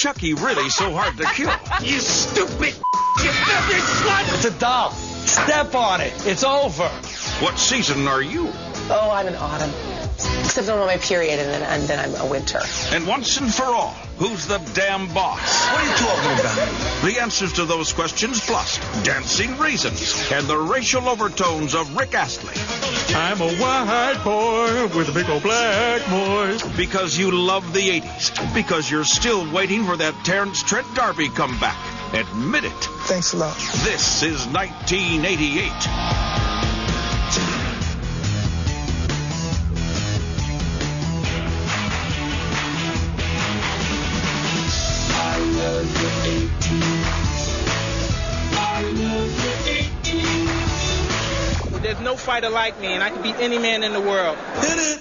Chucky really so hard to kill? You stupid, you filthy slut! It's a doll. Step on it. It's over. What season are you? Oh, I'm an autumn. Except I'm on my period, and then I'm a winter. And once and for all, who's the damn boss? What are you talking about? The answers to those questions, plus dancing raisins and the racial overtones of Rick Astley. I'm a white boy with a big old black voice. Because you love the 80s. Because you're still waiting for that Terrence Trent D'Arby comeback. Admit it. Thanks a lot. This is 1988. There's no fighter like me, and I can beat any man in the world. Hit it.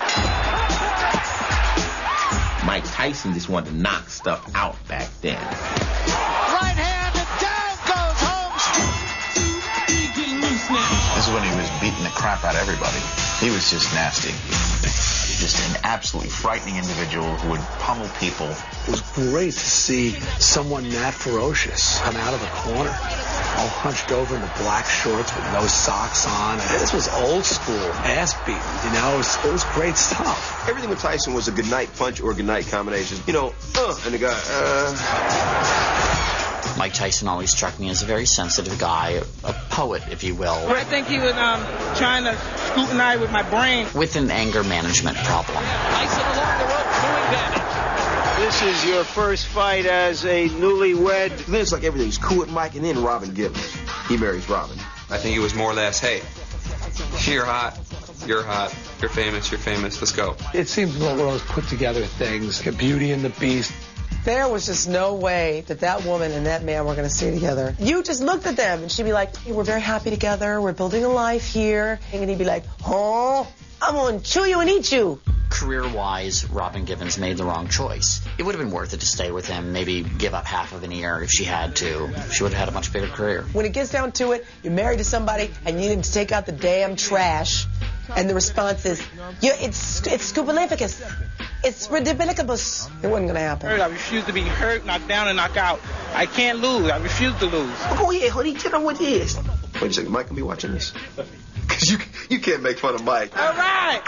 Mike Tyson just wanted to knock stuff out back then. Right hand and down goes Holmes. This is when he was beating the crap out of everybody. He was just nasty. Just an absolutely frightening individual who would pummel people. It was great to see someone that ferocious come out of the corner, all hunched over in the black shorts with no socks on. This was old school, ass beating, you know, it was great stuff. Everything with Tyson was a good night punch or good night combination. You know, and the guy, Mike Tyson always struck me as a very sensitive guy, a poet, if you will. I think he was trying to scrutinize with my brain. With an anger management problem. Tyson along the rope doing damage. This is your first fight as a newlywed. Then it's like everything's cool with Mike, and then Robin Givens. He marries Robin. I think it was more or less, hey, you're hot, you're famous, let's go. It seemed one of those put together things, like Beauty and the Beast. There was just no way that woman and that man were going to stay together. You just looked at them, and she'd be like, hey, we're very happy together. We're building a life here. And he'd be like, oh, I'm going to chew you and eat you. Career-wise, Robin Givens made the wrong choice. It would have been worth it to stay with him, maybe give up half of an ear if she had to. She would have had a much bigger career. When it gets down to it, you're married to somebody, and you need to take out the damn trash. And the response is, it's scrupuliflicus. It's ridiculous. It wasn't going to happen. I refuse to be hurt, knocked down, and knocked out. I can't lose. I refuse to lose. Oh, yeah, honey, tell them what it is. Wait a second, Mike can be watching this. Because you can't make fun of Mike. All right.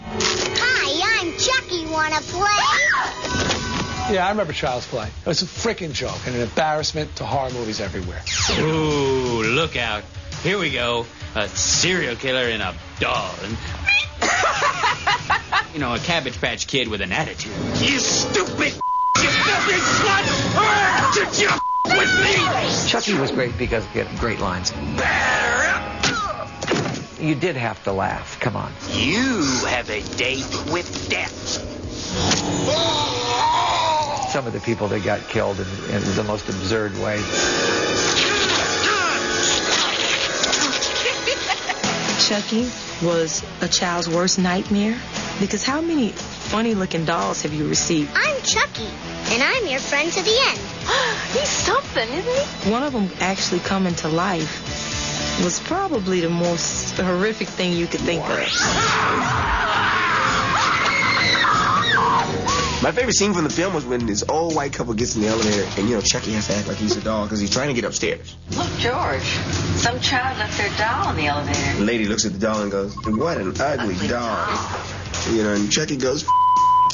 Hi, I'm Chucky. Wanna play? Yeah, I remember Child's Play. It was a freaking joke and an embarrassment to horror movies everywhere. Ooh, look out. Here we go. A serial killer in a doll. You know, a Cabbage Patch Kid with an attitude. You stupid, you filthy slut! Did you with me? Chucky was great because he had great lines. You did have to laugh. Come on. You have a date with death. Some of the people that got killed in the most absurd ways. Chucky was a child's worst nightmare because how many funny-looking dolls have you received? I'm Chucky, and I'm your friend to the end. He's something, isn't he? One of them actually coming to life was probably the most horrific thing you could think of. My favorite scene from the film was when this old white couple gets in the elevator, and, you know, Chucky has to act like he's a doll because he's trying to get upstairs. Look, George, some child left their doll in the elevator. The lady looks at the doll and goes, what an ugly doll. You know, and Chucky goes,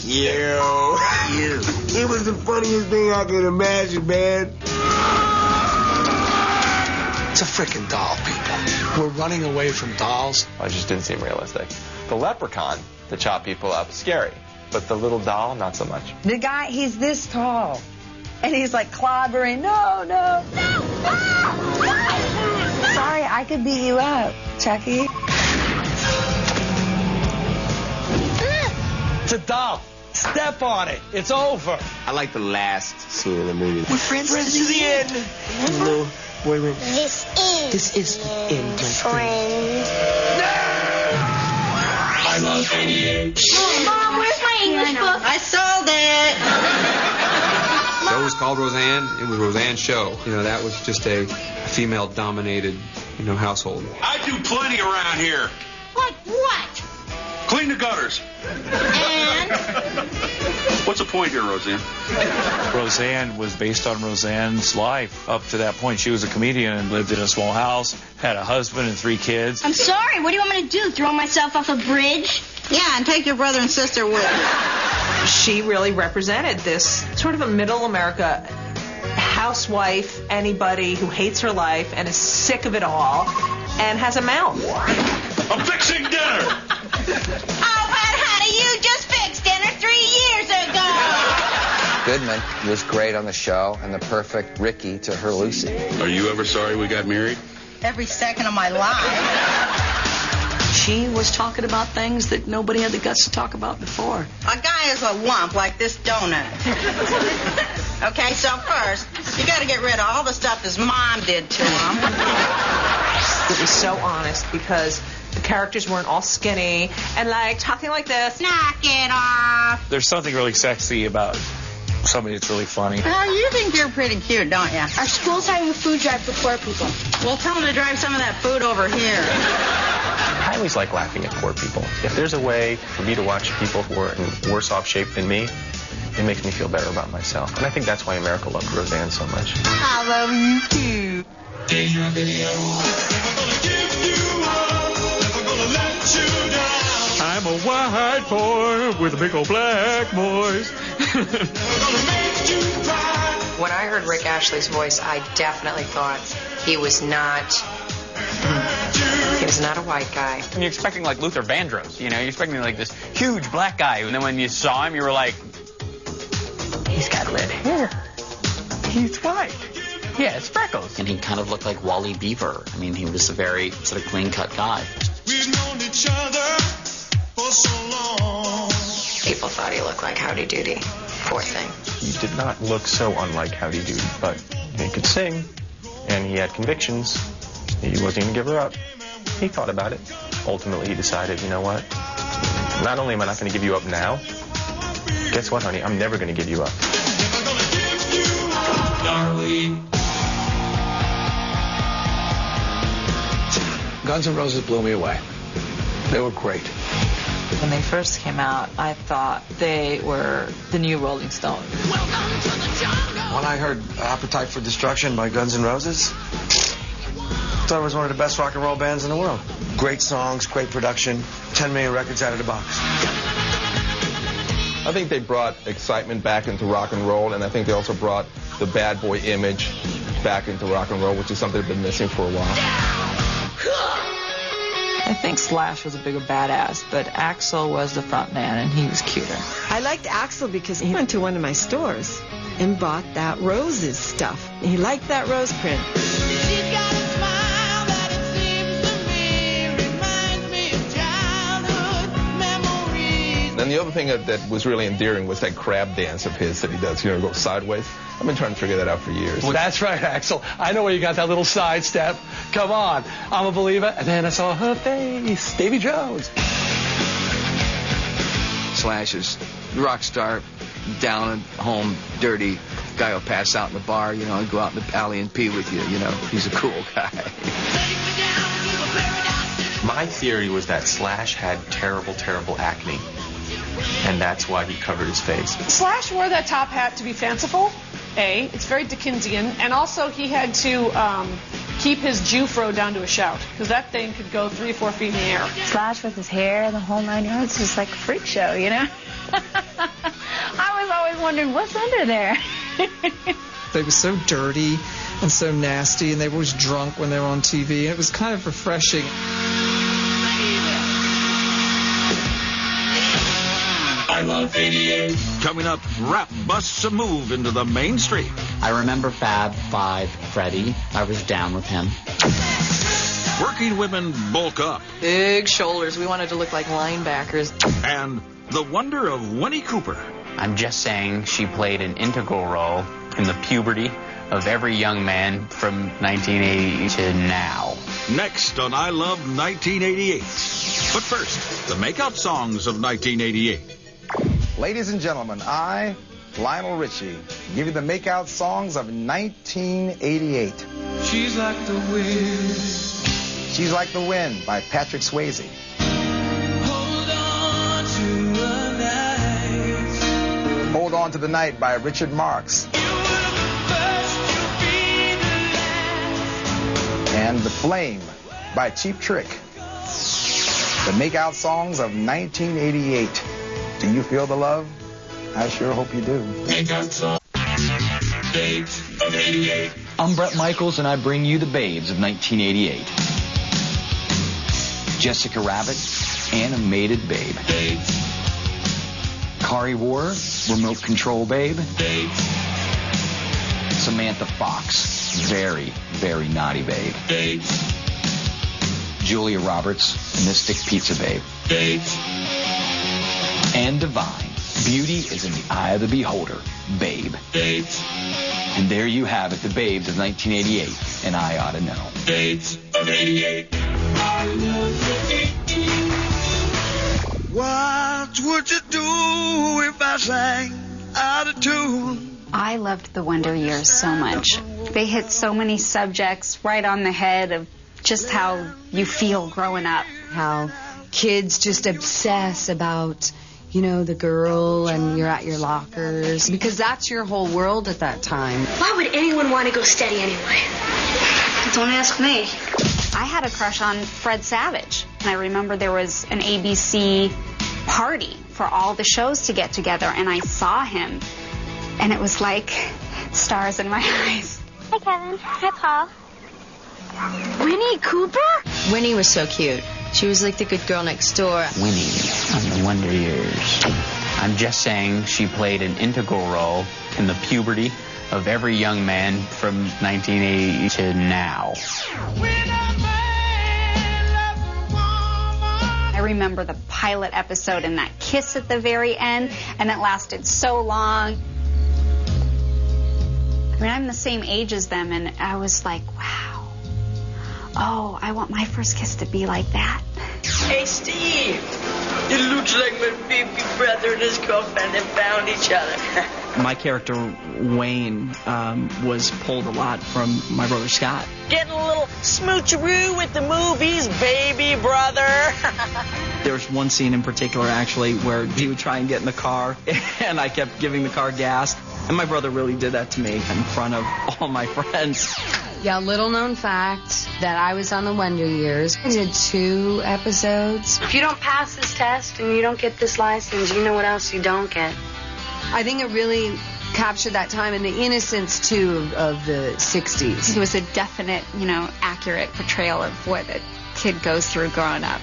you. It was the funniest thing I could imagine, man. It's a freaking doll, people. We're running away from dolls. It just didn't seem realistic. The leprechaun, to chop people up, scary. But the little doll, not so much. The guy, he's this tall. And he's like clobbering, no. Sorry, I could beat you up, Chucky. It's a doll. Step on it. It's over. I like the last scene of the movie. We're friends to the end. No, wait. This is the end, my friend. I love 88. Mom, where's my English book? I sold it. The show was called Roseanne. It was Roseanne's show. You know, that was just a female-dominated, household. I do plenty around here. Like what? Clean the gutters. And? What's the point here, Roseanne? Roseanne was based on Roseanne's life. Up to that point, she was a comedian and lived in a small house, had a husband and 3 kids. I'm sorry. What do you want me to do? Throw myself off a bridge? Yeah, and take your brother and sister with you. She really represented this sort of a middle America housewife, anybody who hates her life and is sick of it all and has a mouth. I'm fixing dinner! Oh, but honey, you just fixed dinner 3 years ago! Goodman was great on the show and the perfect Ricky to her Lucy. Are you ever sorry we got married? Every second of my life. She was talking about things that nobody had the guts to talk about before. A guy is a lump like this donut. Okay, so first, you got to get rid of all the stuff his mom did to him. It was so honest because the characters weren't all skinny and like talking like this. Knock it off. There's something really sexy about somebody that's really funny. Well, you think you're pretty cute, don't you? Our school's having a food drive for poor people. Well, tell them to drive some of that food over here. I always like laughing at poor people. If there's a way for me to watch people who are in worse off shape than me, it makes me feel better about myself. And I think that's why America loved Roseanne so much. I love you too. I'm a white boy with a big old black voice. When I heard Rick Ashley's voice, I definitely thought he was not a white guy. And you're expecting like Luther Vandross, you know, you're expecting like this huge black guy, and then when you saw him, you were like, he's got red hair. He's white. Yeah, it's freckles. And he kind of looked like Wally Beaver. I mean, he was a very sort of clean-cut guy. We've known each other for so long. People thought he looked like Howdy Doody. Poor thing. He did not look so unlike Howdy Doody, but he could sing, and he had convictions. He wasn't going to give her up. He thought about it. Ultimately, he decided, you know what? Not only am I not going to give you up now, guess what, honey? I'm never going to give you up. Darling. Guns N' Roses blew me away. They were great. When they first came out, I thought they were the new Rolling Stones. When I heard Appetite for Destruction by Guns N' Roses, I thought it was one of the best rock and roll bands in the world. Great songs, great production, 10 million records out of the box. I think they brought excitement back into rock and roll, and I think they also brought the bad boy image back into rock and roll, which is something they've been missing for a while. I think Slash was a bigger badass, but Axl was the front man, and he was cuter. I liked Axl because he went to one of my stores and bought that Roses stuff. He liked that rose print. And the other thing that was really endearing was that crab dance of his that he does, you know, go sideways. I've been trying to figure that out for years. Well, that's right, Axl. I know where you got that little sidestep. Come on. I'm a believer. And then I saw her face. Davy Jones. Slash is rock star, down at home, dirty guy will pass out in the bar, you know, and go out in the alley and pee with you, you know. He's a cool guy. My theory was that Slash had terrible, terrible acne. And that's why he covered his face. Slash wore that top hat to be fanciful, A. It's very Dickensian. And also he had to keep his Jufro down to a shout, because that thing could go 3 or 4 feet in the air. Slash with his hair and the whole 9 yards, just like a freak show, you know? I was always wondering, what's under there? They were so dirty and so nasty, and they were always drunk when they were on TV, and it was kind of refreshing. I love 88. Coming up, rap busts a move into the mainstream. I remember Fab Five Freddy. I was down with him. Working women bulk up. Big shoulders. We wanted to look like linebackers. And the wonder of Winnie Cooper. I'm just saying she played an integral role in the puberty of every young man from 1980 to now. Next on I Love 1988. But first, the makeout songs of 1988. Ladies and gentlemen, I, Lionel Richie, give you the makeout songs of 1988. She's like the wind. She's Like the Wind by Patrick Swayze. Hold on to a night. On to the Night by Richard Marx. And The Flame by Cheap Trick. The Makeout Songs of 1988. Do you feel the love? I sure hope you do. Makeout Songs of 88. I'm Bret Michaels, and I bring you the Babes of 1988. Jessica Rabbit, Animated Babe. Babes. Kari War, Remote Control Babe. Babes. Samantha Fox, very, very naughty babe. Babes. Julia Roberts, Mystic Pizza Babe. Babes. And Divine, Beauty is in the eye of the beholder, Babe. Babes. And there you have it, the Babes of 1988, and I ought to know. Babes of 88. What would you do if I sang out of tune? I loved the Wonder Years so much. They hit so many subjects right on the head of just how you feel growing up. How kids just obsess about, you know, the girl and you're at your lockers. Because that's your whole world at that time. Why would anyone want to go steady anyway? Don't ask me. I had a crush on Fred Savage. And I remember there was an ABC party for all the shows to get together. And I saw him. And it was like stars in my eyes. Hi, Kevin. Hi, Paul. Winnie Cooper? Winnie was so cute. She was like the good girl next door. Winnie on the Wonder Years. I'm just saying she played an integral role in the puberty of every young man from 1980 to now. I remember the pilot episode and that kiss at the very end, and it lasted so long. I mean, I'm the same age as them, and I was like, wow. Oh, I want my first kiss to be like that. Hey, Steve. It looks like my baby brother and his girlfriend have found each other. My character, Wayne, was pulled a lot from my brother Scott. Getting a little smoocheroo with the movies, baby brother. There was one scene in particular, actually, where he would try and get in the car, and I kept giving the car gas. And my brother really did that to me in front of all my friends. Yeah, little known fact that I was on the Wonder Years. I did 2 episodes. If you don't pass this test and you don't get this license, you know what else you don't get. I think it really captured that time and the innocence, too, of the 60s. It was a definite, accurate portrayal of what a kid goes through growing up.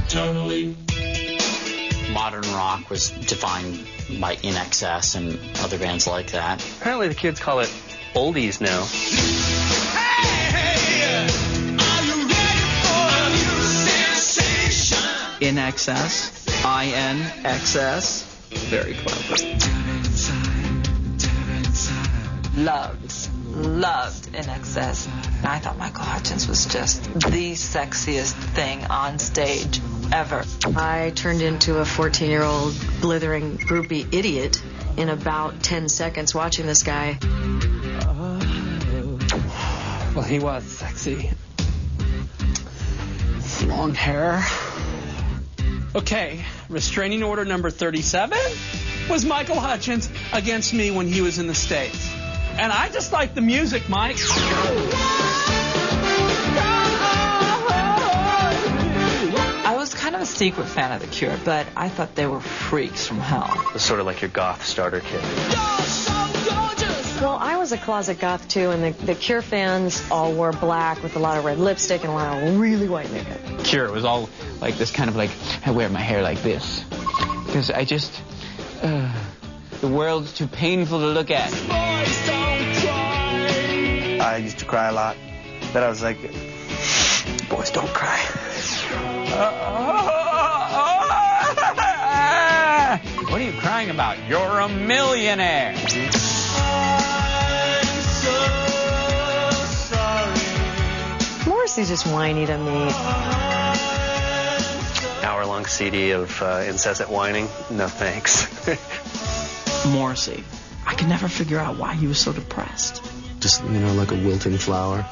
Totally. Modern rock was defined by INXS and other bands like that. Apparently the kids call it oldies now. INXS, INXS, very clever. Loved INXS. I thought Michael Hutchence was just the sexiest thing on stage ever. I turned into a 14-year-old blithering groupie idiot in about 10 seconds watching this guy. Well, he was sexy. Long hair. Okay, restraining order number 37 was Michael Hutchence against me when he was in the States. And I just like the music, Mike. I was kind of a secret fan of The Cure, but I thought they were freaks from hell. It was sort of like your goth starter kit. Well, I was a closet goth, too, and the Cure fans all wore black with a lot of red lipstick and a lot of really white makeup. Cure was all like this kind of like, I wear my hair like this. Because I just, the world's too painful to look at. I used to cry a lot. Then I was like, boys don't cry. What are you crying about? You're a millionaire. Morrissey's just whiny to me. Hour-long CD of incessant whining? No thanks. Morrissey. I could never figure out why he was so depressed. Just, like a wilting flower.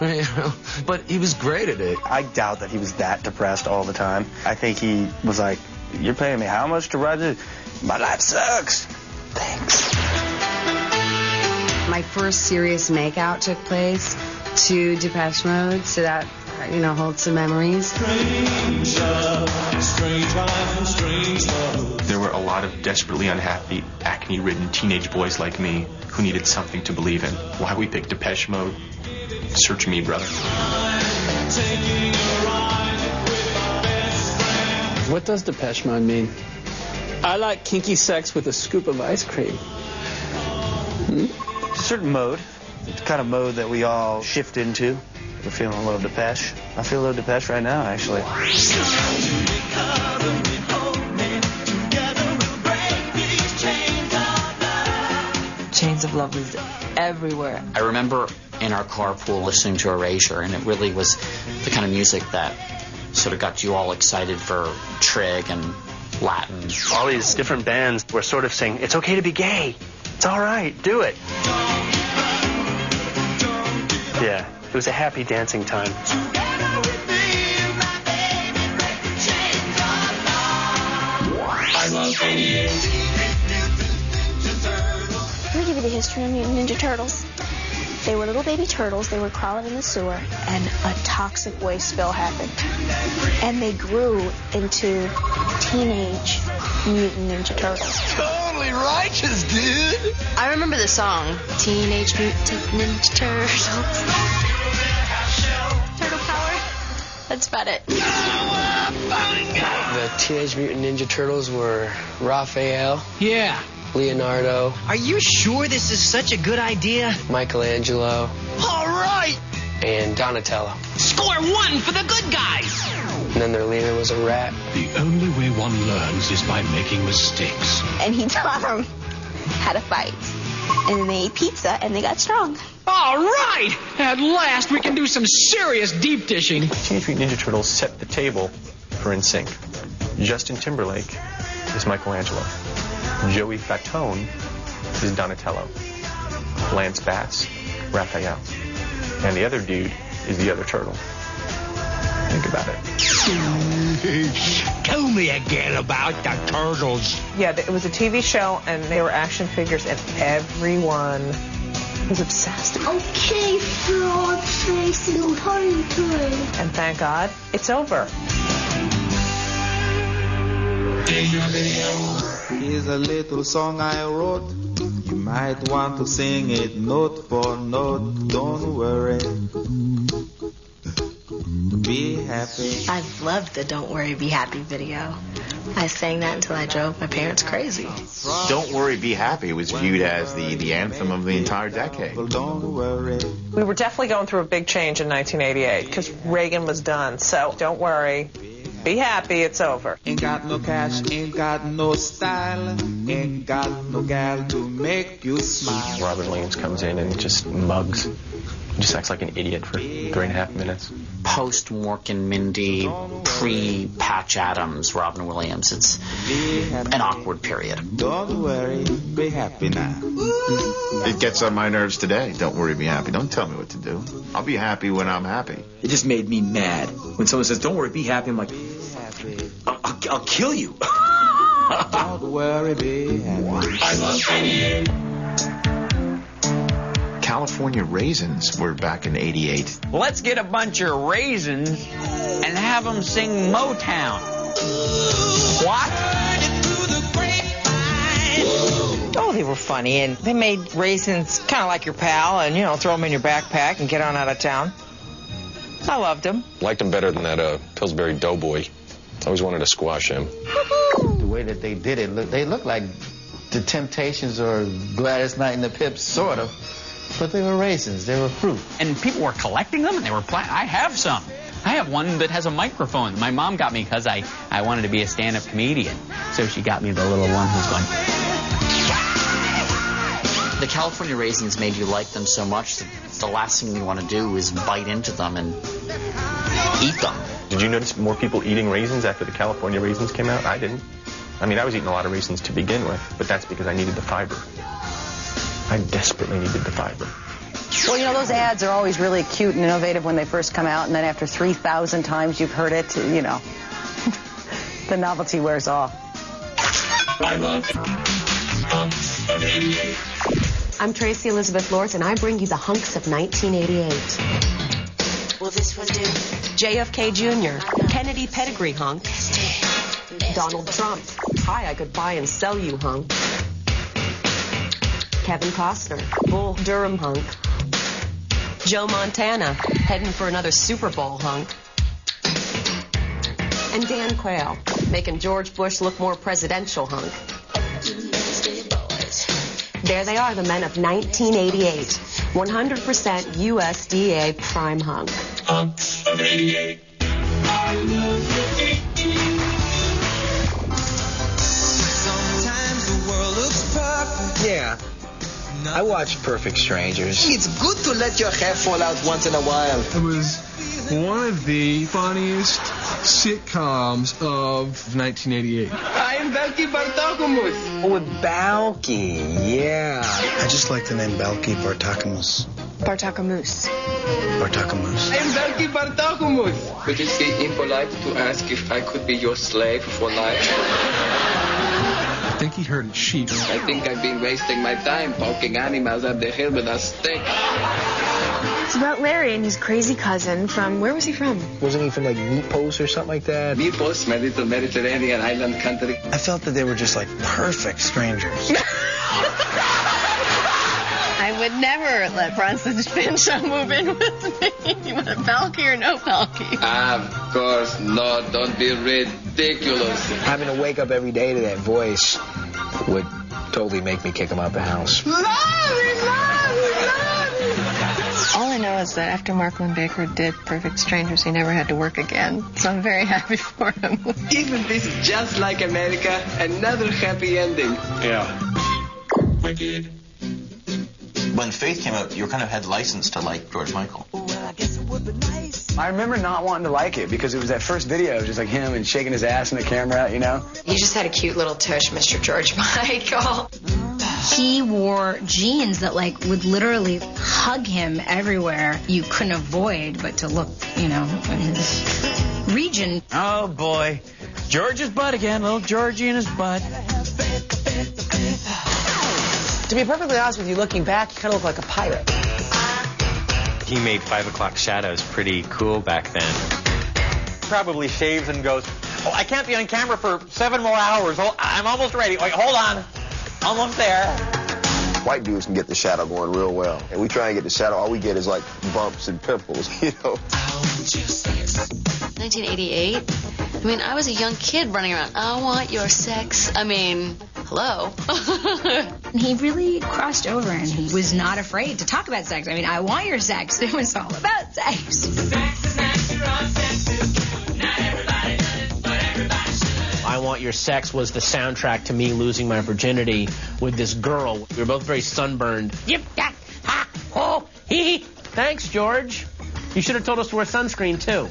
But he was great at it. I doubt that he was that depressed all the time. I think he was like, You're paying me how much to ride this? My life sucks. Thanks. My first serious makeout took place to Depeche Mode, so that, holds some memories. There were a lot of desperately unhappy, acne-ridden teenage boys like me who needed something to believe in. Why we picked Depeche Mode? Search me, brother. What does Depeche Mode mean? I like kinky sex with a scoop of ice cream. A certain mode. It's the kind of mode that we all shift into. We're feeling a little Depeche. I feel a little Depeche right now, actually. Chains of Love is everywhere. I remember in our carpool listening to Erasure, and it really was the kind of music that sort of got you all excited for Trig and Latin. All these different bands were sort of saying, it's okay to be gay. It's all right. Do it. Yeah, it was a happy dancing time. I love 88. Let me give you the history of Mutant Ninja Turtles. They were little baby turtles. They were crawling in the sewer, and a toxic waste spill happened. And they grew into teenage Mutant Ninja Turtles. Totally righteous, dude. I remember the song, Teenage Mutant Ninja Turtles. Turtle power. That's about it. The Teenage Mutant Ninja Turtles were Raphael. Yeah. Leonardo. Are you sure this is such a good idea? Michelangelo. All right. And Donatello. Score 1 for the good guys. And then their leader was a rat. The only way one learns is by making mistakes. And he taught them how to fight. And then they ate pizza, and they got strong. All right. At last, we can do some serious deep dishing. Teenage Mutant Ninja Turtles set the table for NSYNC. Justin Timberlake is Michelangelo. Joey Fatone is Donatello. Lance Bass, Raphael. And the other dude is the other turtle. Think about it. Tell me again about the turtles. Yeah, it was a TV show, and they were action figures, and everyone was obsessed. Okay, frog face and hunter. And thank God, it's over. Here's a little song I wrote. You might want to sing it note for note. Don't worry. Be happy. I loved the Don't Worry, Be Happy video. I sang that until I drove my parents crazy. Don't Worry, Be Happy was viewed as the anthem of the entire decade. Don't worry. We were definitely going through a big change in 1988 because Reagan was done. So don't worry. Be happy, it's over. Ain't got no cash, ain't got no style, ain't got no gal to make you smile. Robin Williams comes in and just mugs. Just acts like an idiot for 3.5 minutes. Post Mork and Mindy, pre-Patch Adams, Robin Williams. It's an awkward period. Don't worry, be happy now. It gets on my nerves today. Don't worry, be happy. Don't tell me what to do. I'll be happy when I'm happy. It just made me mad. When someone says, don't worry, be happy, I'm like, I'll kill you. Don't worry, be happy. I love 88. California Raisins were back in '88. Let's get a bunch of raisins and have them sing Motown. What? Oh, they were funny, and they made raisins kind of like your pal, and, throw them in your backpack and get on out of town. I loved them. Liked him better than that Pillsbury Doughboy. Always wanted to squash him. The way that they did it, they looked like the Temptations or Gladys Knight and the Pips, sort of. But they were raisins. They were fruit. And people were collecting them, and they were I have some. I have one that has a microphone. My mom got me because I wanted to be a stand-up comedian. So she got me the little one who's going... The California Raisins made you like them so much that the last thing you want to do is bite into them and eat them. Did you notice more people eating raisins after the California Raisins came out? I didn't. I mean, I was eating a lot of raisins to begin with, but that's because I needed the fiber. I desperately needed the fiber. Well, those ads are always really cute and innovative when they first come out, and then after 3,000 times you've heard it, the novelty wears off. I love Hunks of 88. I'm Tracy Elizabeth Lords, and I bring you the hunks of 1988. Will this one do? JFK Jr., Kennedy pedigree hunk. Donald Trump. Hi, I could buy and sell you hunk. Kevin Costner, Bull Durham hunk. Joe Montana, heading for another Super Bowl hunk. And Dan Quayle, making George Bush look more presidential hunk. There they are, the men of 1988. 100% USDA prime hunk. Hunks of 88. Sometimes the world looks perfect. Yeah. I watched Perfect Strangers. It's good to let your hair fall out once in a while. It was one of the funniest sitcoms of 1988. I am Balki Bartokomous. Oh, with Balki, yeah. I just like the name Balki Bartokomous. Bartokomous. Bartokomous. I am Balki Bartokomous. Would it be impolite to ask if I could be your slave for life? I think he herded sheep. I think I've been wasting my time poking animals up the hill with a stick. It's about Larry and his crazy cousin from, where was he from? Wasn't he from like Nepos or something like that? Nepos, my little Mediterranean island country. I felt that they were just like perfect strangers. I would never let Bronson Pinchot move in with me. Whether Balki or no Balki. Of course not. Don't be ridiculous. Having to wake up every day to that voice would totally make me kick him out the house. All I know is that after Mark Linn-Baker did Perfect Strangers, he never had to work again. So I'm very happy for him. Even this Just Like America, another happy ending. Yeah. Wicked. When Faith came out, you kind of had license to like George Michael. I remember not wanting to like it because it was that first video, just like him and shaking his ass in the camera, you know? You just had a cute little tush, Mr. George Michael. He wore jeans that like would literally hug him everywhere. You couldn't avoid but to look, you know, in his region. Oh boy, George's butt again, little Georgie in his butt. To be perfectly honest with you, looking back, you kind of look like a pirate. He made 5 o'clock shadows pretty cool back then. Probably shaves and goes, oh, I can't be on camera for 7 more hours. Oh, I'm almost ready. Wait, hold on. Almost there. White dudes can get the shadow going real well. And we try and get the shadow, all we get is like bumps and pimples, you know. 1988? I mean, I was a young kid running around. I want your sex. I mean, hello. He really crossed over and he was not afraid to talk about sex. I mean, I want your sex. It was all about sex. I Want Your Sex was the soundtrack to me losing my virginity with this girl. We were both very sunburned. Yip, yak, ha, ho, hee. Thanks, George. You should have told us to wear sunscreen, too.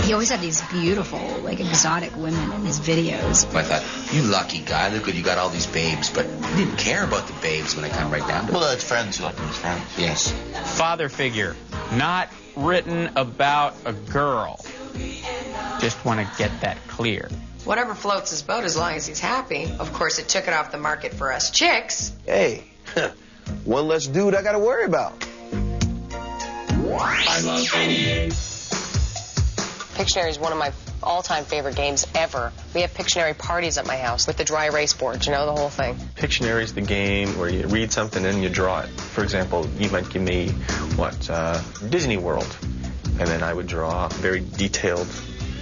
He always had these beautiful, like, exotic women in his videos. I thought, you lucky guy, look good, you got all these babes, but you didn't care about the babes when I come right down to it. Well, it's friends. You like them as friends. Yes. Father figure, not written about a girl. Just want to get that clear. Whatever floats his boat as long as he's happy. Of course, it took it off the market for us chicks. Hey, one less dude I got to worry about. I love 88. Pictionary is one of my all-time favorite games ever. We have Pictionary parties at my house with the dry erase boards, you know, the whole thing. Pictionary is the game where you read something and you draw it. For example, you might give me, Disney World. And then I would draw a very detailed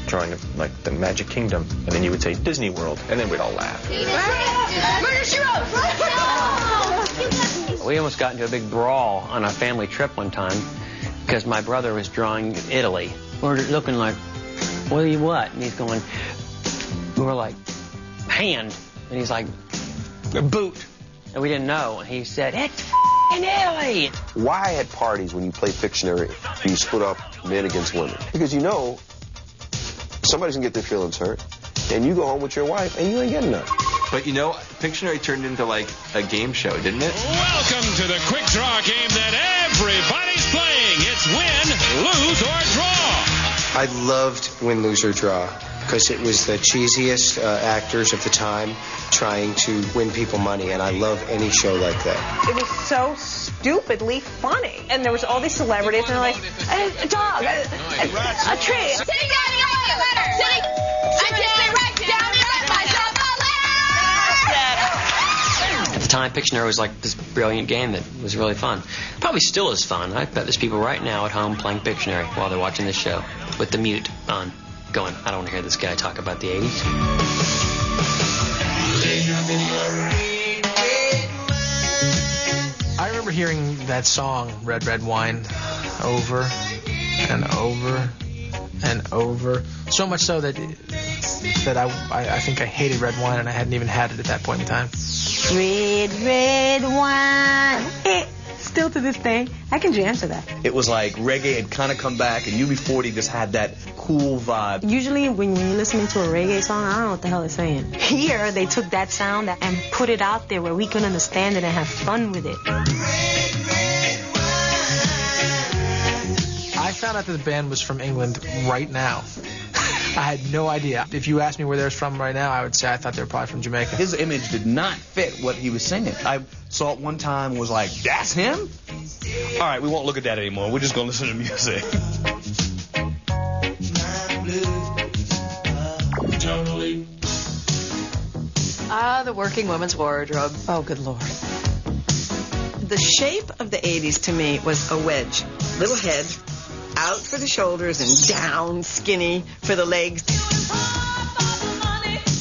drawing of, like, the Magic Kingdom. And then you would say Disney World. And then we'd all laugh. Murder, She Wrote! We almost got into a big brawl on a family trip one time because my brother was drawing Italy. We're looking like, what? And he's going, we were like, hand. And he's like, boot. And we didn't know. And he said, it's in Italy. Why at parties when you play Pictionary do you split up men against women? Because you know somebody's going to get their feelings hurt. And you go home with your wife and you ain't getting none. But, you know, Pictionary turned into, like, a game show, didn't it? Welcome to the quick draw game that everybody's playing. It's win, lose, or draw. I loved Win, Lose, or Draw because it was the cheesiest actors of the time trying to win people money, and I love any show like that. It was so stupidly funny. And there was all these celebrities, and they're like, a dog, a tree. Sitting down, you write a letter. Sitting, I just sit right down and write myself a letter. At the time, Pictionary was like this brilliant game that was really fun. Probably still is fun. I bet there's people right now at home playing Pictionary while they're watching this show with the mute on, going, I don't want to hear this guy talk about the 80s. I remember hearing that song, Red, Red Wine, over and over and over. So much so that I think I hated red wine, and I hadn't even had it at that point in time. Red, red wine. Still to this day, I can jam to that. It was like reggae had kind of come back, and UB40 just had that cool vibe. Usually when you're listening to a reggae song, I don't know what the hell it's saying. Here, they took that sound and put it out there where we can understand it and have fun with it. I found out that the band was from England right now. I had no idea. If you asked me where they're from right now, I would say I thought they were probably from Jamaica. His image did not fit what he was singing. I saw it one time and was like, that's him? All right, we won't look at that anymore. We're just going to listen to music. Totally. The working woman's wardrobe. Oh, good Lord. The shape of the 80s to me was a wedge. Little head, out for the shoulders and down skinny for the legs.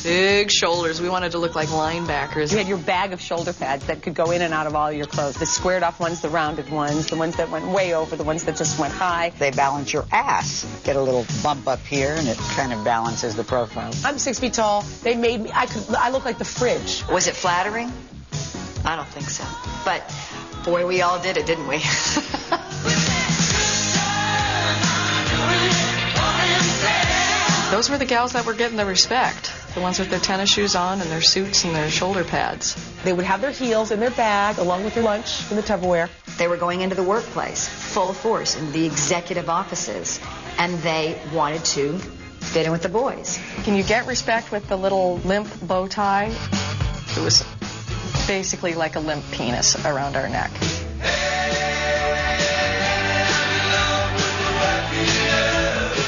Big shoulders. We wanted to look like linebackers. You had your bag of shoulder pads that could go in and out of all your clothes. The squared off ones, the rounded ones, the ones that went way over, the ones that just went high. They balance your ass. Get a little bump up here, and it kind of balances the profile. I'm 6 feet tall. They made me, I look like the fridge. Was it flattering? I don't think so. But, boy, we all did it, didn't we? Those were the gals that were getting the respect. The ones with their tennis shoes on and their suits and their shoulder pads. They would have their heels in their bag along with their lunch in the Tupperware. They were going into the workplace full force in the executive offices, and they wanted to fit in with the boys. Can you get respect with the little limp bow tie? It was basically like a limp penis around our neck.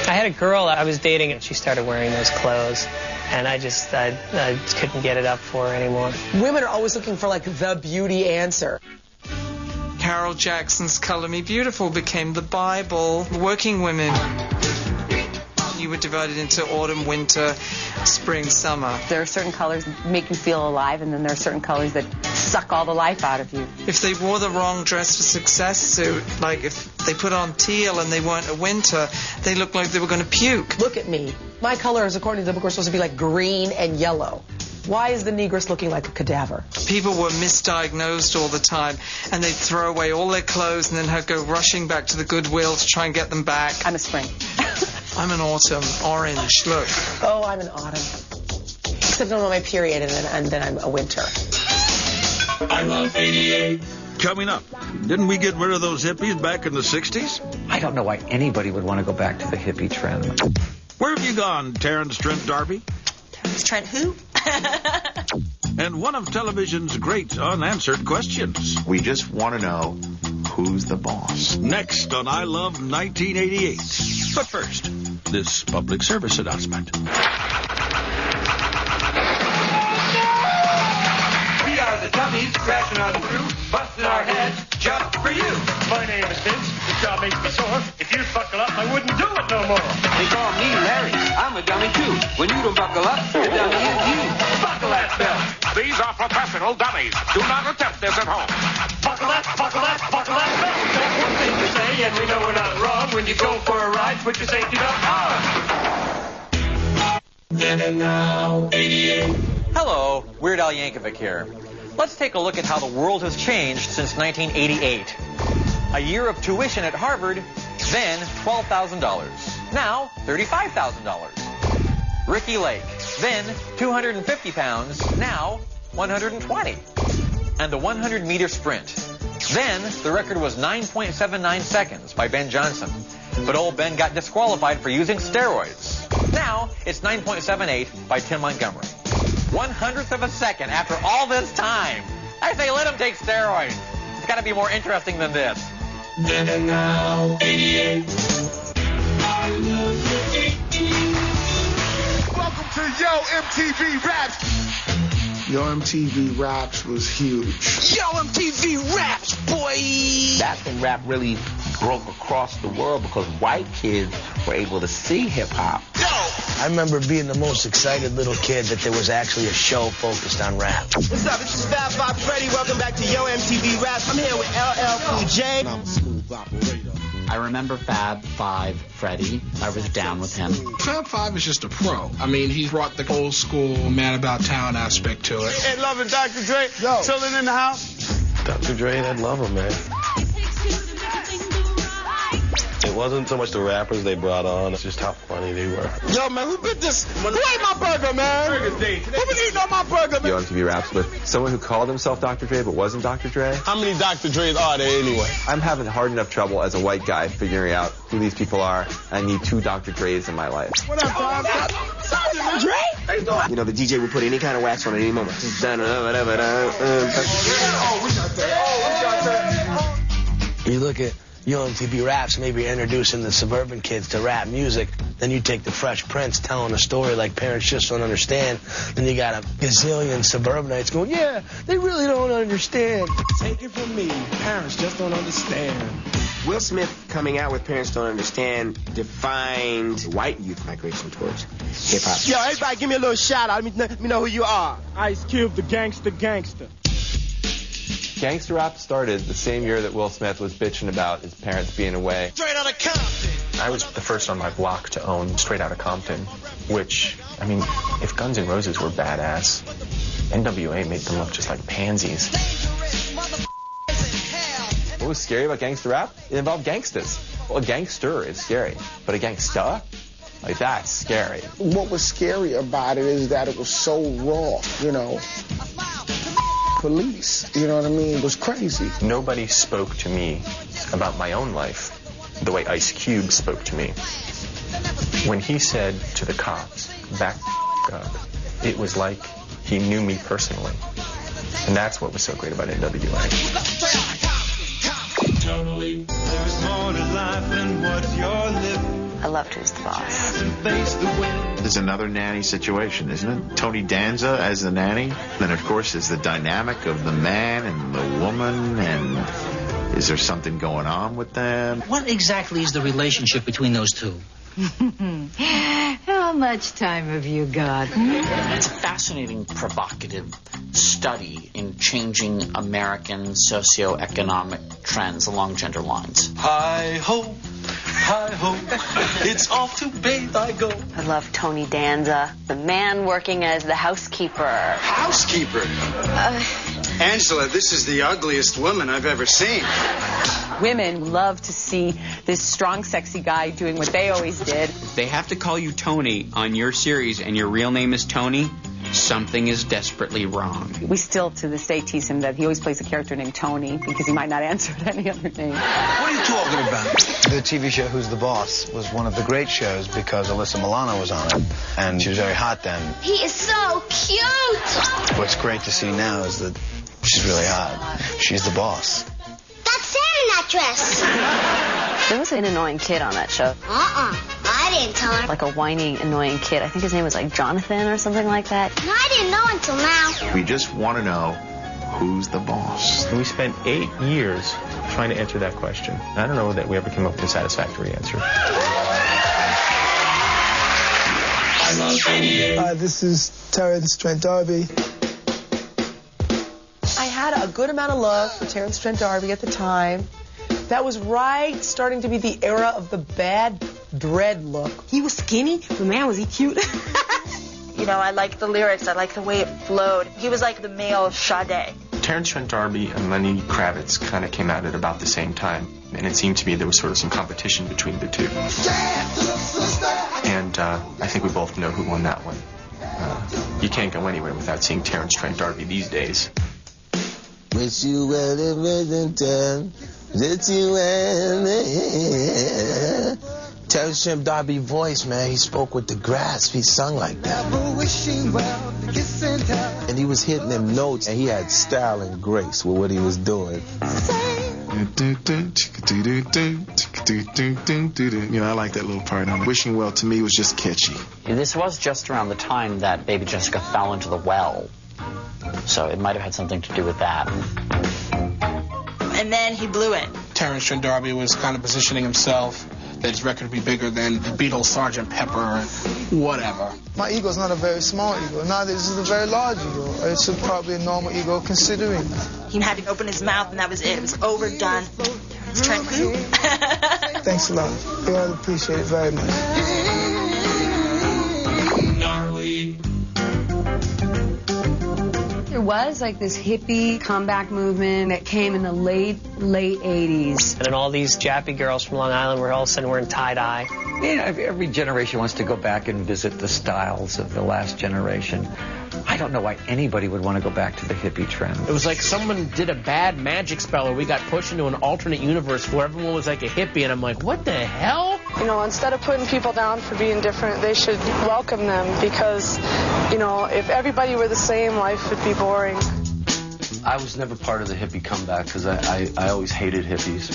I had a girl I was dating, and she started wearing those clothes, and I just couldn't get it up for her anymore. Women are always looking for, like, the beauty answer. Carol Jackson's Color Me Beautiful became the Bible. Working women. You were divided into autumn, winter, spring, summer. There are certain colors that make you feel alive, and then there are certain colors that suck all the life out of you. If they wore the wrong dress for success suit, like if they put on teal and they weren't a winter, they looked like they were going to puke. Look at me. My colors, according to the book, are supposed to be like green and yellow. Why is the negress looking like a cadaver? People were misdiagnosed all the time, and they'd throw away all their clothes and then have go rushing back to the Goodwill to try and get them back. I'm a spring. I'm an autumn, orange, look. Oh, I'm an autumn. Except I'm on my period, and then I'm a winter. I love 88. Coming up, didn't we get rid of those hippies back in the 60s? I don't know why anybody would want to go back to the hippie trend. Where have you gone, Terrence Trent D'Arby? Terrence Trent who? And one of television's great unanswered questions. We just want to know who's the boss. Next on I Love 1988. But first, this public service announcement. We are the dummies crashing on through, busting our heads just for you. My name is Vince. This job makes me sore. If you buckle up, I wouldn't do it no more. They call me Larry. I'm a dummy too. When you don't buckle up, the dummy is you. Buckle that belt. These are professional dummies. Do not attempt this at home. Buckle that belt. That's one thing to say, and we know we're not wrong. When you go for a ride, put your safety belt on. Then and now, 88. Hello, Weird Al Yankovic here. Let's take a look at how the world has changed since 1988. A year of tuition at Harvard, then $12,000. Now, $35,000. Ricky Lake, then 250 pounds, now 120. And the 100-meter sprint. Then, the record was 9.79 seconds by Ben Johnson. But old Ben got disqualified for using steroids. Now it's 9.78 by Tim Montgomery. 1/100th of a second after all this time. I say let him take steroids. It's got to be more interesting than this. And now, 88. I love the 80s. Welcome to Yo MTV Raps. Yo MTV Raps was huge. Yo MTV Raps, boy. That's when rap really broke across the world because white kids were able to see hip-hop. I remember being the most excited little kid that there was actually a show focused on rap. What's up? This is Fab Five Freddy. Welcome back to Yo MTV Raps. I'm here with LL Cool J. I'm a smooth operator. I remember Fab Five Freddy. I was down with him. Fab Five is just a pro. I mean, he brought the old school Man About Town aspect to it. Hey, loving Dr. Dre. Yo. Chilling in the house. Dr. Dre, I'd love him, man. It wasn't so much the rappers they brought on, it's just how funny they were. Yo, man, who bit this? Who ate my burger, man? Burger's day. Who been eating on my burger, man? Yo MTV Raps with someone who called himself Dr. Dre but wasn't Dr. Dre. How many Dr. Dre's are there anyway? I'm having hard enough trouble as a white guy figuring out who these people are. I need 2 Dr. Dre's in my life. What up, Dr. Dre? How you doing? You know, the DJ will put any kind of wax on at any moment. Oh, we got that. You look at Yo MTV Raps, maybe you're introducing the suburban kids to rap music. Then you take the Fresh Prince telling a story like Parents Just Don't Understand. Then you got a gazillion suburbanites going, yeah, they really don't understand. Take it from me, Parents Just Don't Understand. Will Smith coming out with Parents Don't Understand defined white youth migration towards hip-hop. Yo, everybody give me a little shout out. Let me know who you are. Ice Cube, the gangster. Gangster rap started the same year that Will Smith was bitching about his parents being away. Straight out of Compton. I was the first on my block to own Straight Outta Compton, which, I mean, if Guns N' Roses were badass, NWA made them look just like pansies. What was scary about gangster rap? It involved gangsters. Well, a gangster is scary, but a gangsta? Like, that's scary. What was scary about it is that it was so raw, you know. Police, you know what I mean? It was crazy. Nobody spoke to me about my own life the way Ice Cube spoke to me. When he said to the cops, back up, it was like he knew me personally. And that's what was so great about NWA. Totally. There's more to life than what you're living. I loved Who's the Boss. There's another nanny situation, isn't it? Tony Danza as the nanny. Then, of course, there's the dynamic of the man and the woman, and is there something going on with them? What exactly is the relationship between those two? How much time have you got? It's a fascinating, provocative study in changing American socioeconomic trends along gender lines. Hi-ho, hi-ho, it's off to bathe I go. I love Tony Danza, the man working as the housekeeper. Housekeeper? Angela, this is the ugliest woman I've ever seen. Women love to see this strong, sexy guy doing what they always did. If they have to call you Tony on your series and your real name is Tony, something is desperately wrong. We still, to this day, tease him that he always plays a character named Tony because he might not answer any other name. What are you talking about? The TV show Who's the Boss was one of the great shows because Alyssa Milano was on it, and she was very hot then. He is so cute! What's great to see now is that she's really hot. She's the boss. That's Santa in that dress! There was an annoying kid on that show. I didn't tell her. Like a whiny, annoying kid. I think his name was like Jonathan or something like that. No, I didn't know until now. We just want to know who's the boss. And we spent 8 years trying to answer that question. I don't know that we ever came up with a satisfactory answer. I love 88. Hi, this is Terrence Trent D'Arby. I had a good amount of love for Terrence Trent D'Arby at the time. That was right starting to be the era of the bad dread look. He was skinny, but man, was he cute. You know, I like the lyrics. I like the way it flowed. He was like the male Sade. Terrence Trent D'Arby and Lenny Kravitz kind of came out at about the same time, and it seemed to me there was sort of some competition between the two. And I think we both know who won that one. You can't go anywhere without seeing Terrence Trent D'Arby these days. Wish you well in 10. Did you and Terrence Trent D'Arby voice, man. He spoke with the grasp. He sung like that. And he was hitting them notes, and he had style and grace with what he was doing. You know, I like that little part on it. Wishing Well to me was just catchy. This was just around the time that Baby Jessica fell into the well. So it might have had something to do with that. And then he blew it. Terrence Trent D'Arby was kind of positioning himself that his record would be bigger than the Beatles' Sgt. Pepper or whatever. My ego is not a very small ego. Neither is it a very large ego. It's probably a normal ego considering. He had to open his mouth, and that was it. It was overdone. It's Trent Goo. Thanks a lot. We all appreciate it very much. There was like this hippie comeback movement that came in the late 80s. And then all these Jappy girls from Long Island were all of a sudden wearing tie-dye. Yeah, every generation wants to go back and visit the styles of the last generation. I don't know why anybody would want to go back to the hippie trend. It was like someone did a bad magic spell, or we got pushed into an alternate universe where everyone was like a hippie, and I'm like, what the hell? You know, instead of putting people down for being different, they should welcome them because, you know, if everybody were the same, life would be boring. I was never part of the hippie comeback because I always hated hippies.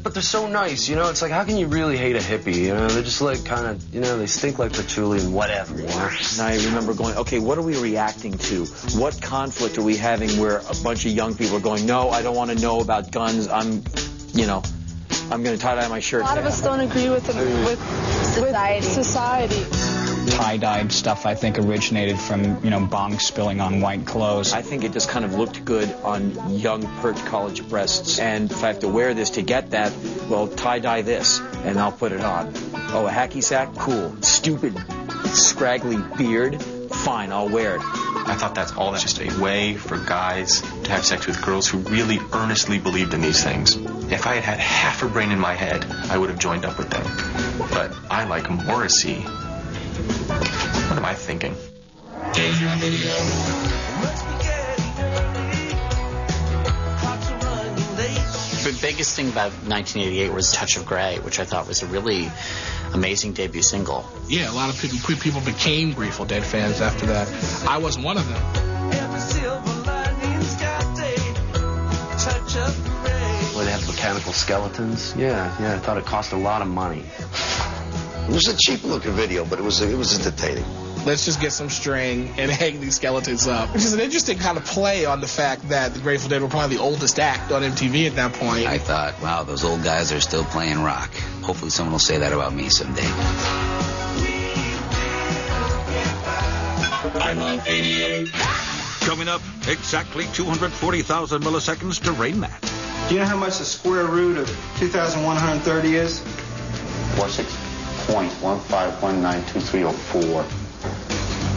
But they're so nice, you know? It's like, how can you really hate a hippie, you know? They're just like kind of, you know, they stink like patchouli and whatever, you know? And I remember going, okay, what are we reacting to? What conflict are we having where a bunch of young people are going, no, I don't want to know about guns. I'm going to tie-dye my shirt. A lot of us don't agree with society. Tie-dyed stuff, I think, originated from, bong spilling on white clothes. I think it just kind of looked good on young, pert college breasts. And if I have to wear this to get that, well, tie-dye this, and I'll put it on. Oh, a hacky sack? Cool. Stupid, scraggly beard? Fine, I'll wear it. I thought that's just a way for guys to have sex with girls who really earnestly believed in these things. If I had had half a brain in my head, I would have joined up with them. But I like Morrissey. What am I thinking? The biggest thing about 1988 was Touch of Grey, which I thought was a really amazing debut single. Yeah, a lot of people became Grateful Dead fans after that. I wasn't one of them. Well, they have mechanical skeletons. Yeah, I thought it cost a lot of money. It was a cheap-looking video, but it was entertaining. Let's just get some string and hang these skeletons up. Which is an interesting kind of play on the fact that the Grateful Dead were probably the oldest act on MTV at that point. I thought, wow, those old guys are still playing rock. Hopefully someone will say that about me someday. I love 88. Coming up, exactly 240,000 milliseconds to Rain Man. Do you know how much the square root of 2,130 is? 46.15192304.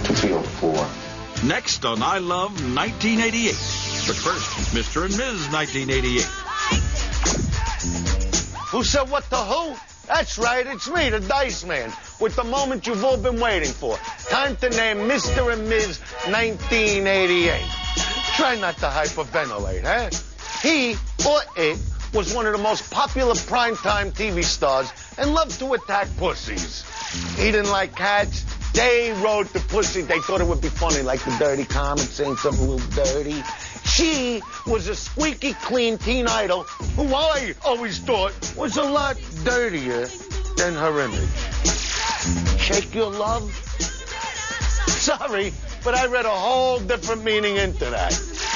2304. Next on I Love 1988. But first, Mr. and Ms. 1988. Who said what the who? That's right, it's me, the Dice Man, with the moment you've all been waiting for. Time to name Mr. and Ms. 1988. Try not to hyperventilate, huh? He, or it, was one of the most popular primetime TV stars and loved to attack pussies. He didn't like cats. They wrote the pussy. They thought it would be funny, like the dirty comic saying something a little dirty. She was a squeaky clean teen idol who I always thought was a lot dirtier than her image. Shake your love? Sorry, but I read a whole different meaning into that.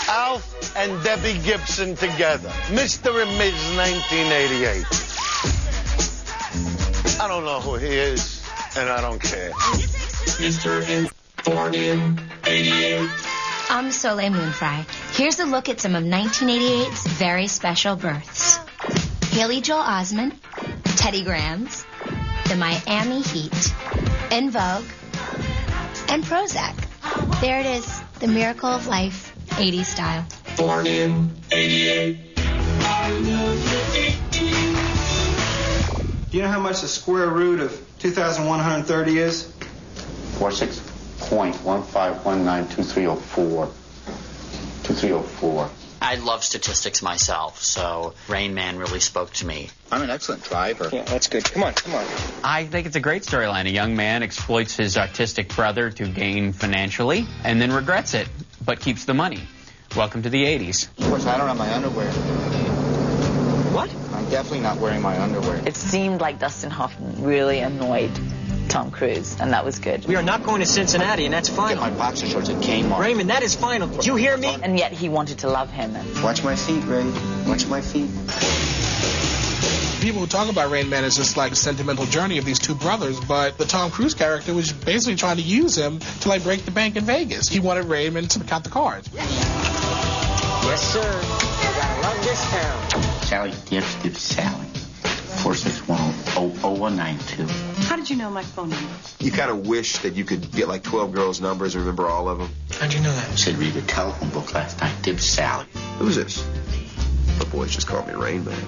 Alf and Debbie Gibson together. Mr. and Ms. 1988. I don't know who he is, and I don't care. Mr. and born in 88. I'm Soleil Moonfry. Here's a look at some of 1988's very special births. Haley Joel Osment, Teddy Grahams, the Miami Heat, En Vogue, and Prozac. There it is, the miracle of life, 80s style. Born in 88. Do you know how much the square root of 2,130 is? 46.15192304. 2304. I love statistics myself, so Rain Man really spoke to me. I'm an excellent driver. Yeah, that's good. Come on. I think it's a great storyline. A young man exploits his autistic brother to gain financially and then regrets it, but keeps the money. Welcome to the 80s. Of course, I don't have my underwear. What? I'm definitely not wearing my underwear. It seemed like Dustin Hoffman really annoyed Tom Cruise, and that was good. We are not going to Cincinnati, and that's final. Get my boxer shorts at Kmart. Raymond, that is final. Did you hear me? And yet he wanted to love him. Watch my feet, Ray. Watch my feet. People who talk about Rain Man as just like a sentimental journey of these two brothers, but the Tom Cruise character was basically trying to use him to like break the bank in Vegas. He wanted Raymond to count the cards. Yes, sir. You gotta love this town. Sally, give Sally. 461-0192. How did you know my phone number? You kind of wish that you could get like 12 girls' numbers and remember all of them. How'd you know that? I said read the telephone book last night. Dib Sally. Who's this? The boys just called me Rain Man.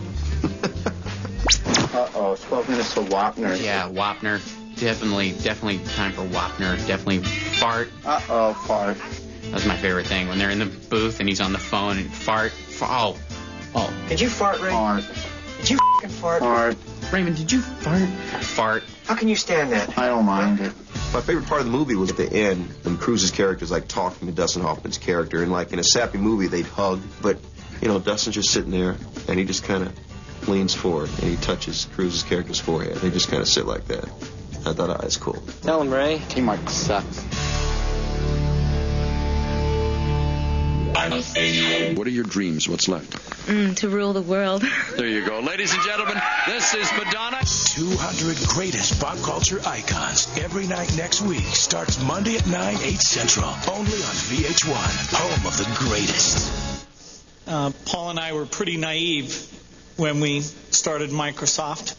Uh-oh, 12 minutes to Wapner. Yeah, Wapner. Definitely time for Wapner. Definitely fart. Uh-oh, fart. That was my favorite thing. When they're in the booth and he's on the phone and fart. Oh. Did you fart, Ray? Fart. Did you f***ing fart? Fart. Raymond, did you fart? Fart. How can you stand that? I don't mind it. My favorite part of the movie was at the end when Cruise's character's like talking to Dustin Hoffman's character, and like in a sappy movie they'd hug, but you know Dustin's just sitting there and he just kind of leans forward and he touches Cruise's character's forehead. They just kind of sit like that. I thought that was cool. Tell him, Ray. Kmart sucks. What are your dreams? What's left? To rule the world. There you go. Ladies and gentlemen, this is Madonna. 200 greatest pop culture icons. Every night next week starts Monday at 9, 8 Central. Only on VH1, home of the greatest. Paul and I were pretty naive when we started Microsoft.